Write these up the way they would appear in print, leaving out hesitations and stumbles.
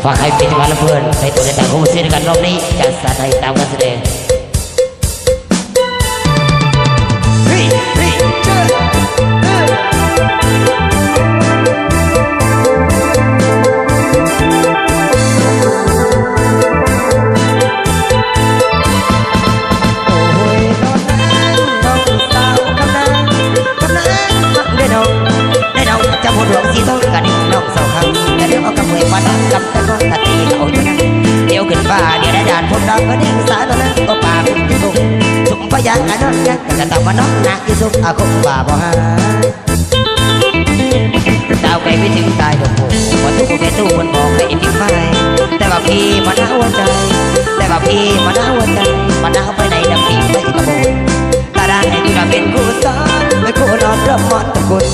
ฝากให้เป็นจังหวะละเพื่อนในตัวในต่างของเสียกันรอบนี้จะสาธิตตามการแสดงจำหัวหลวงสีต้นกันนี่น้องเสาคำแต่เดี๋ยวเอากำมือมาดังกำตะก้อนตะตีเขาอยู่นั่นเดี๋ยวขึ้นฟ้าเดี๋ยวได้ด่านพวกเราก็นิ่งสายตัวนั้นก็ป่าคุณที่สุกสุกพยานอันนั้นยักษ์จะต้องมาน้องหนักที่สุกอาคงป่าบ่ฮาดาวไกลไปถึงตายดอกโผว่าทุกคนแค่ตู้คนบอกให้ทิ้งไปแต่ว่าพี่มันน่าหัวใจแต่ว่าพี่มันน่าหัวใจมันน่าไปไหนดังพี่ไม่กระโดดตาได้ให้ดูเราเป็นคู่ซ้อนไม่คู่นอนเริ่มมอนตะกุน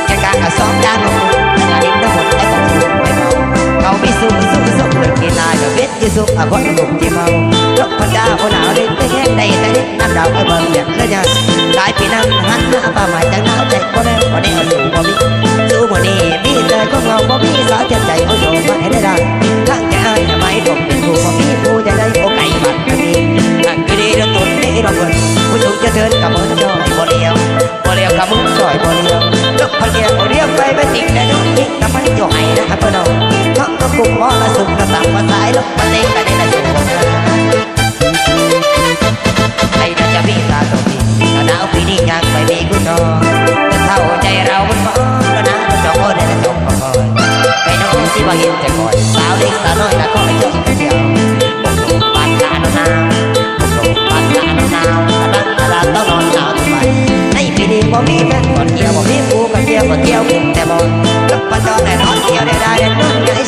แค่การกระสอบยางของคุณงานนี้ทั้งหมดไอ้ต้องสู้ไม่เมาเขาไม่สู้เลิกกินลายแบบเวทยิ่งสู้อาคนหนุ่มที่เมาลบพันดาวคนหนาวเด็กไม่แห้งใดแต่เด็กน้ำดาวไอ้เบิ่งแบบแล้วยังหลายปีนั่งหันหน้าป่าหมายจังหนาวใจก็แล้ววันนี้เอาสู้บ่มีสู้บ่นี่มีเลยก็เงาบ่มีสาวเจ็บใจเอาโยมมาให้ได้ดังข้างแกอ้ายทำไมผมเป็นผู้บ่มีผู้จะได้โอไก่บัดกันดีอันก็ดีเรื่องตุนนี่เราเบิ่งผู้สูงจะเทินกับมือจอยบ่เลี้ยวกับมือจอยบ่เลี้ยวลบพันเลี้ยวไปไม่ติดแต่น้องยิ่งทำไมจ่อยนะครับพี่น้องเขาก็ปลุกหมอละสุกละสั่งมาสายลบมาเต็งแต่ในละสุกใครน่าจะมีตาตรงนี้ถ้าหนาวปีนี้ยังไม่มีกูจอจะเท่าใจเราบนฟ้าแล้วนะจองโอ้ได้ละจงคอยไปน้องที่ว่าเห็นแต่ก่อนสาวเล็กสาวน้อยนะก็ไม่จงกันเดียวบุกลงปานกาหนาวบุกลงปานกาหนาวดังต้องนอนหนาวทำไมในปีนี้บ่มีแฟนก่อนเที่ยวบ่มีผู้กันเที่ยวบ่เที่ยวแต่บ่ลบมาจองแต่นอนเที่ยวได้นอนไง